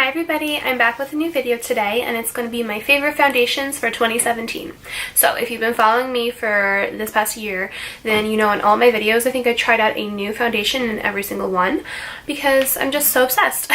Hi everybody, I'm back with a new video today and it's going to be my favorite foundations for 2017. So if you've been following me for this past year, then you know in all my videos I think I tried out a new foundation in every single one because I'm just so obsessed.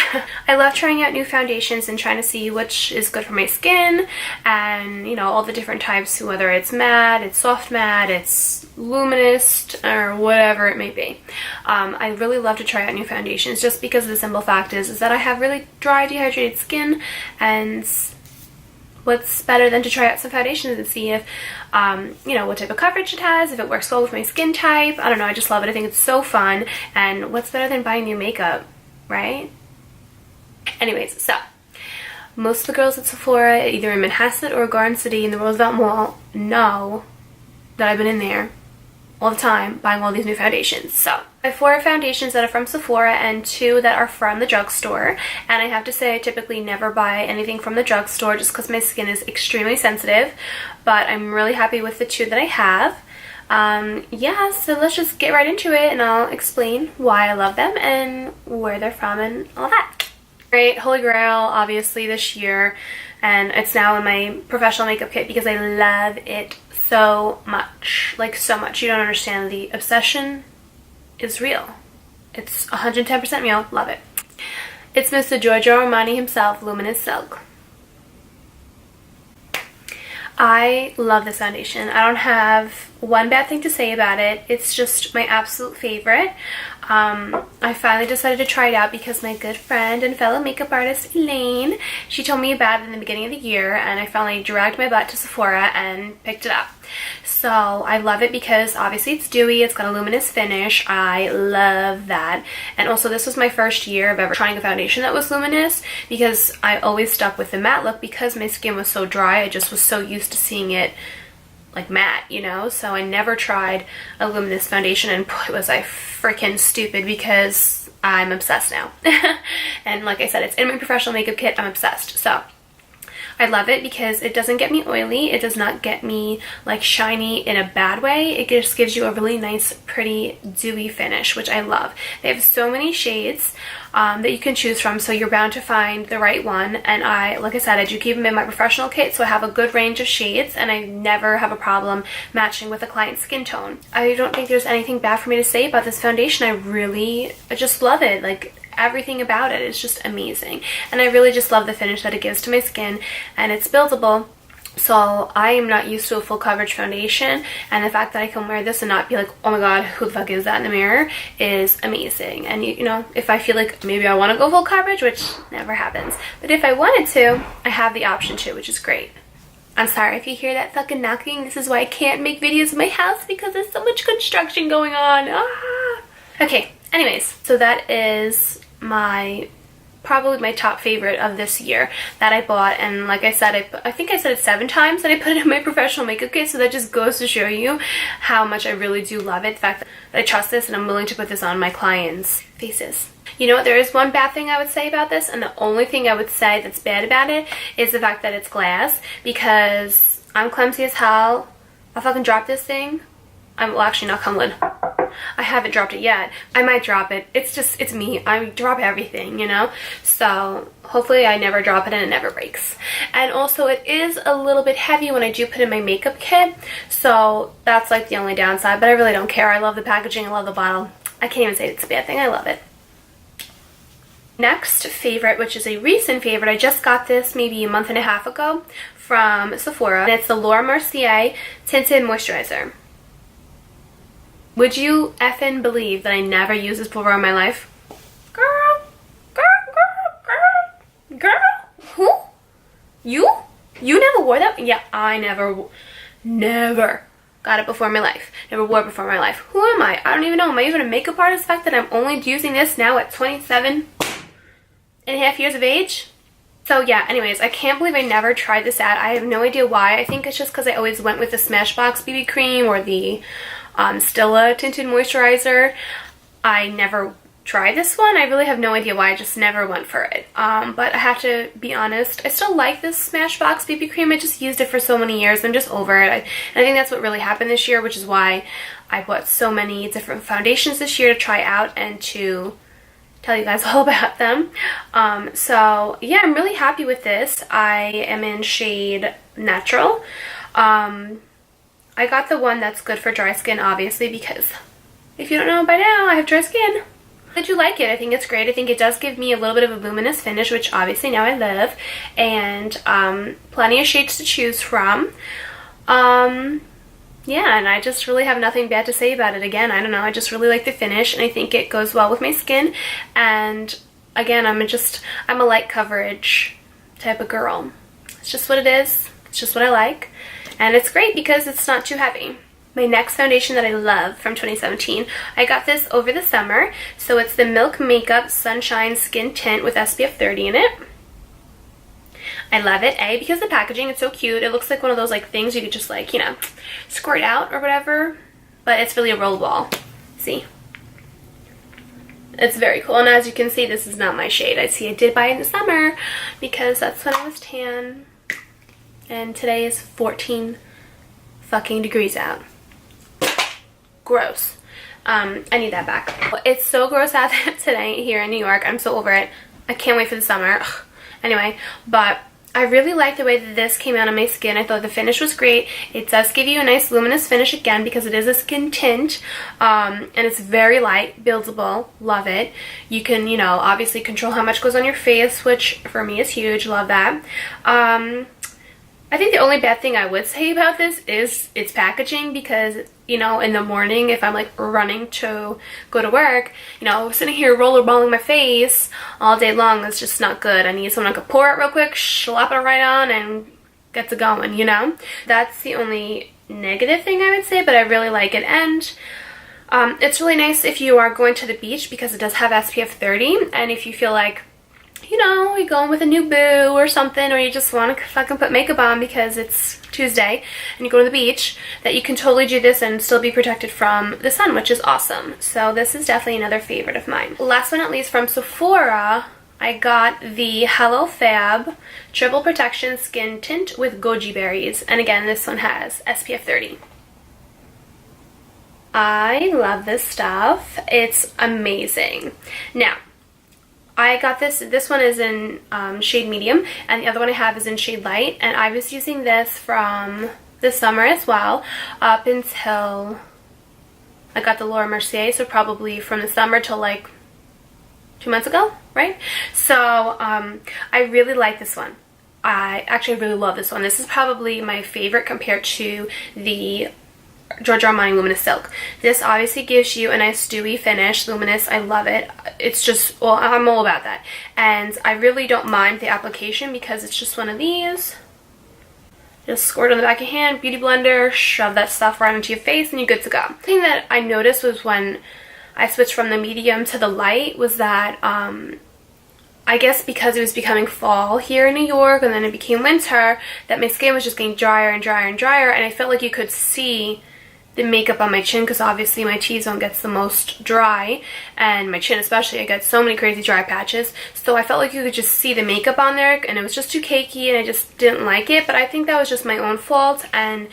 I love trying out new foundations and trying to see which is good for my skin and you know all the different types, whether it's matte, it's soft matte, it's luminous or whatever it may be. I really love to try out new foundations just because the simple fact is that I have really dry, dehydrated skin, and what's better than to try out some foundations and see if you know what type of coverage it has, if it works well with my skin type. I don't know, I just love it. I think it's so fun, and what's better than buying new makeup, right? Anyways, so most of the girls at Sephora, either in Manhasset or Garden City in the Roosevelt Mall, know that I've been in there all the time buying all these new foundations. So I have 4 foundations that are from Sephora and 2 that are from the drugstore, and I have to say I typically never buy anything from the drugstore just because my skin is extremely sensitive, but I'm really happy with the 2 that I have. Yeah, so let's just get right into it and I'll explain why I love them and where they're from and all that. Great, holy grail obviously this year, and it's now in my professional makeup kit because I love it so much, like so much. You don't understand. The obsession is real. It's 110% real. Love it. It's Mr. Giorgio Armani himself, Luminous Silk. I love this foundation. I don't have one bad thing to say about it. It's just my absolute favorite. I finally decided to try it out because my good friend and fellow makeup artist Elaine, she told me about it in the beginning of the year, and I finally dragged my butt to Sephora and picked it up. So I love it because obviously it's dewy, it's got a luminous finish. I love that. And also this was my first year of ever trying a foundation that was luminous because I always stuck with the matte look because my skin was so dry. I just was so used to seeing it like matte, you know, so I never tried a luminous foundation, and boy was I freaking stupid because I'm obsessed now. And like I said, it's in my professional makeup kit. I'm obsessed. So I love it because it doesn't get me oily, it does not get me like shiny in a bad way. It just gives you a really nice, pretty, dewy finish, which I love. They have so many shades that you can choose from, so you're bound to find the right one. And like I said, I do keep them in my professional kit, so I have a good range of shades and I never have a problem matching with a client's skin tone. I don't think there's anything bad for me to say about this foundation. I just love it. Like, everything about it is just amazing, and I really just love the finish that it gives to my skin, and it's buildable. So I am not used to a full coverage foundation, and the fact that I can wear this and not be like, oh my god, who the fuck is that in the mirror, is amazing. And you know, if I feel like maybe I want to go full coverage, which never happens, but if I wanted to, I have the option to, which is great. I'm sorry if you hear that fucking knocking. This is why I can't make videos in my house because there's so much construction going on. Okay, anyways, so that is probably my top favorite of this year that I bought, and like I said, I think I said it 7 times that I put it in my professional makeup kit, so that just goes to show you how much I really do love it, the fact that I trust this and I'm willing to put this on my clients' faces. You know what, there is one bad thing I would say about this, and the only thing I would say that's bad about it is the fact that it's glass, because I'm clumsy as hell. I'll fucking drop this thing. Well, actually, knock on wood, I haven't dropped it yet. I might drop it. It's me. I drop everything, you know? So hopefully I never drop it and it never breaks. And also it is a little bit heavy when I do put in my makeup kit. So that's like the only downside, but I really don't care. I love the packaging. I love the bottle. I can't even say it's a bad thing. I love it. Next favorite, which is a recent favorite. I just got this maybe a month and a half ago from Sephora. And it's the Mercier Tinted Moisturizer. Would you effing believe that I never used this before in my life? Girl, who? You never wore that? Yeah, I never got it before in my life. Never wore it before in my life. Who am I? I don't even know. Am I even a makeup artist? The fact that I'm only using this now at 27 and a half years of age? So yeah, anyways, I can't believe I never tried this out. I have no idea why. I think it's just because I always went with the Smashbox BB cream or the Stila tinted moisturizer. I never tried this one. I really have no idea why. I just never went for it. But I have to be honest, I still like this Smashbox BB cream. I just used it for so many years. I'm just over it. And I think that's what really happened this year, which is why I bought so many different foundations this year to try out and to tell you guys all about them. So yeah, I'm really happy with this. I am in shade Natural. I got the one that's good for dry skin, obviously, because if you don't know by now, I have dry skin. I do like it. I think it's great. I think it does give me a little bit of a luminous finish, which obviously now I love, and plenty of shades to choose from. Yeah, and I just really have nothing bad to say about it. Again, I don't know, I just really like the finish, and I think it goes well with my skin. And again, I'm a light coverage type of girl. It's just what it is. It's just what I like. And it's great because it's not too heavy. My next foundation that I love from 2017, I got this over the summer. So it's the Milk Makeup Sunshine Skin Tint with SPF 30 in it. I love it, A, because the packaging, it's so cute. It looks like one of those like things you could just like, you know, squirt out or whatever. But it's really a roll ball. See? It's very cool. And as you can see, this is not my shade. I did buy it in the summer because that's when I was tan. And today is 14 fucking degrees out. Gross. I need that back. It's so gross out today here in New York. I'm so over it. I can't wait for the summer. Ugh. Anyway, but I really like the way that this came out on my skin. I thought the finish was great. It does give you a nice luminous finish again because it is a skin tint. And it's very light, buildable. Love it. You can, you know, obviously control how much goes on your face, which for me is huge. Love that. I think the only bad thing I would say about this is its packaging because, you know, in the morning if I'm like running to go to work, you know, sitting here rollerballing my face all day long is just not good. I need someone who can pour it real quick, slap it right on, and get to going, you know? That's the only negative thing I would say, but I really like it. And it's really nice if you are going to the beach because it does have SPF 30, and if you feel like, you know, you're going with a new boo or something, or you just want to fucking put makeup on because it's Tuesday and you go to the beach, that you can totally do this and still be protected from the sun, which is awesome. So this is definitely another favorite of mine. Last but not least, from Sephora, I got the Hello Fab Triple Protection Skin Tint with goji berries. And again, this one has SPF 30. I love this stuff. It's amazing. Now, I got this one is in shade medium, and the other one I have is in shade light, and I was using this from the summer as well, up until I got the Laura Mercier, so probably from the summer till like 2 months ago, right? So I really like this one. I really love this one. This is probably my favorite compared to the Giorgio Armani Luminous Silk. This obviously gives you a nice dewy finish. Luminous, I love it. It's just, well, I'm all about that. And I really don't mind the application because it's just one of these. Just squirt on the back of your hand, beauty blender, shove that stuff right into your face, and you're good to go. The thing that I noticed was when I switched from the medium to the light was that I guess because it was becoming fall here in New York and then it became winter, that my skin was just getting drier and drier and drier, and I felt like you could see the makeup on my chin because obviously my T-zone gets the most dry, and my chin especially, I get so many crazy dry patches, so I felt like you could just see the makeup on there, and it was just too cakey and I just didn't like it. But I think that was just my own fault, and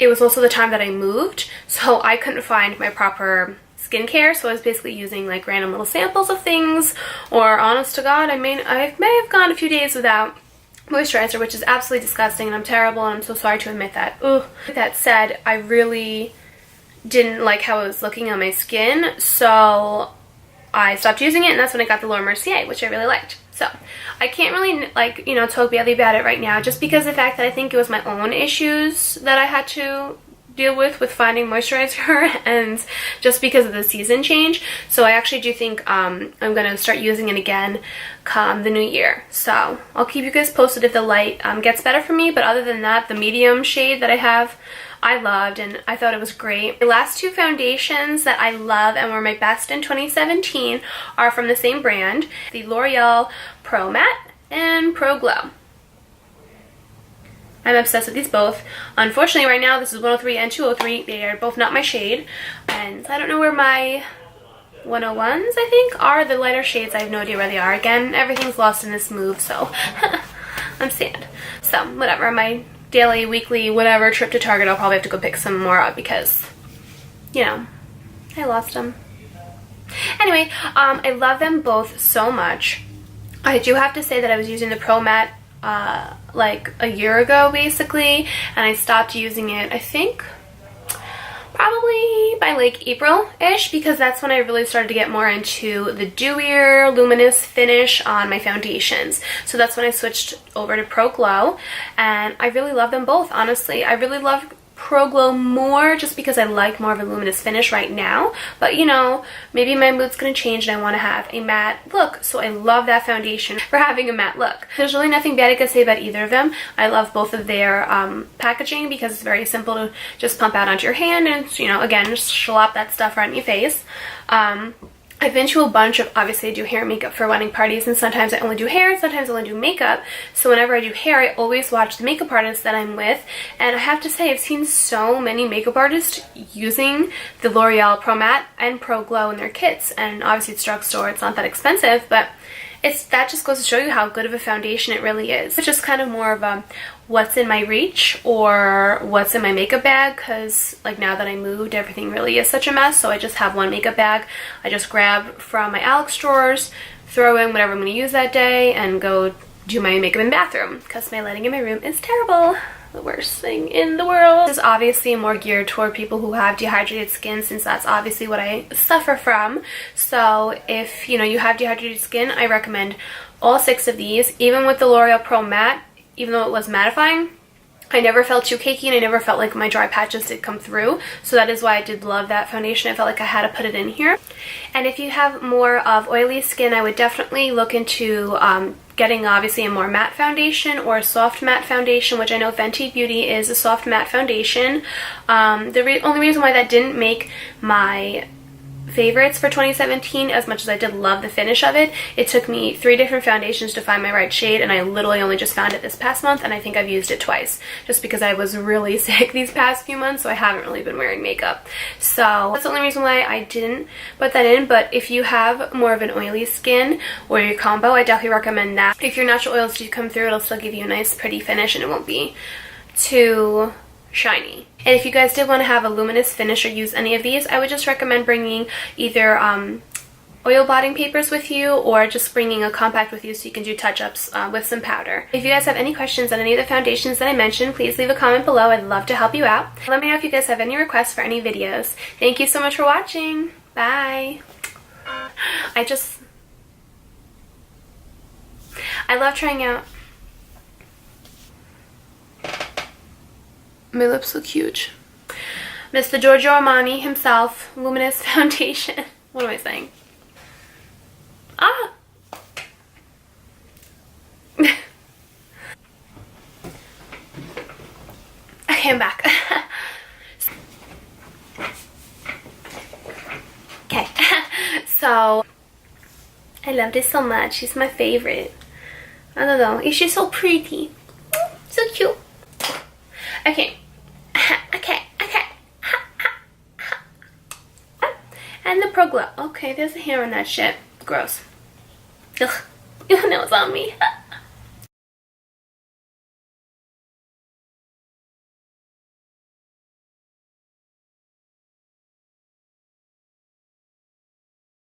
it was also the time that I moved, so I couldn't find my proper skincare, so I was basically using like random little samples of things, or honest to God, I may have gone a few days without moisturizer, which is absolutely disgusting, and I'm terrible, and I'm so sorry to admit that. Ugh. With that said, I really didn't like how it was looking on my skin, so I stopped using it, and that's when I got the Laura Mercier, which I really liked. So I can't really, like, you know, talk badly about it right now, just because of the fact that I think it was my own issues that I had to deal with finding moisturizer, and just because of the season change. So I actually do think I'm gonna start using it again come the new year. So I'll keep you guys posted if the light gets better for me, but other than that, the medium shade that I have, I loved, and I thought it was great. The last two foundations that I love and were my best in 2017 are from the same brand, the L'Oreal Pro Matte and Pro Glow. I'm obsessed with these both. Unfortunately, right now, this is 103 and 203. They are both not my shade. And I don't know where my 101s, I think, are. The lighter shades, I have no idea where they are. Again, everything's lost in this move, so I'm sad. So, whatever. My daily, weekly, whatever trip to Target, I'll probably have to go pick some more up because, you know, I lost them. Anyway, I love them both so much. I do have to say that I was using the Pro Matte like a year ago basically, and I stopped using it I think probably by like April-ish, because that's when I really started to get more into the dewier, luminous finish on my foundations. So that's when I switched over to Pro Glow, and I really love them both, honestly. I really love Pro Glow more just because I like more of a luminous finish right now, but you know, maybe my mood's gonna change and I want to have a matte look, so I love that foundation for having a matte look. There's really nothing bad I could say about either of them. I love both of their packaging because it's very simple to just pump out onto your hand and, you know, again, just slop that stuff right in your face. I've been to a bunch of, obviously I do hair and makeup for wedding parties, and sometimes I only do hair, sometimes I only do makeup. So whenever I do hair, I always watch the makeup artist that I'm with, and I have to say I've seen so many makeup artists using the L'Oreal Pro Matte and Pro Glow in their kits, and obviously it's drugstore, it's not that expensive, but that just goes to show you how good of a foundation it really is. It's just kind of more of a what's in my reach or what's in my makeup bag, because like now that I moved, everything really is such a mess, so I just have one makeup bag. I just grab from my Alex drawers, throw in whatever I'm going to use that day, and go do my makeup in the bathroom, because my lighting in my room is terrible. The worst thing in the world. This is obviously more geared toward people who have dehydrated skin, since that's obviously what I suffer from. So if you know you have dehydrated skin, I recommend all 6 of these. Even with the L'Oreal Pro Matte, even though it was mattifying, I never felt too cakey and I never felt like my dry patches did come through. So that is why I did love that foundation. I felt like I had to put it in here. And if you have more of oily skin, I would definitely look into getting obviously a more matte foundation or a soft matte foundation, which I know Fenty Beauty is a soft matte foundation. The only reason why that didn't make my favorites for 2017, as much as I did love the finish of it, it took me 3 different foundations to find my right shade, and I literally only just found it this past month, and I think I've used it twice just because I was really sick these past few months, so I haven't really been wearing makeup. So that's the only reason why I didn't put that in. But if you have more of an oily skin or your combo, I definitely recommend that. If your natural oils do come through, it'll still give you a nice pretty finish and it won't be too shiny. And if you guys did want to have a luminous finish or use any of these, I would just recommend bringing either oil blotting papers with you, or just bringing a compact with you so you can do touch-ups with some powder. If you guys have any questions on any of the foundations that I mentioned, please leave a comment below. I'd love to help you out. Let me know if you guys have any requests for any videos. Thank you so much for watching. Bye. I love trying out. My lips look huge. Mr. Giorgio Armani himself, Luminous Foundation. What am I saying? Ah! Okay, I'm back. Okay, so I love this so much. She's my favorite. I don't know. She's so pretty. So cute. Okay. And the Pro Glow. Okay, there's a hair on that shit. Gross. Ugh. You know it's on me.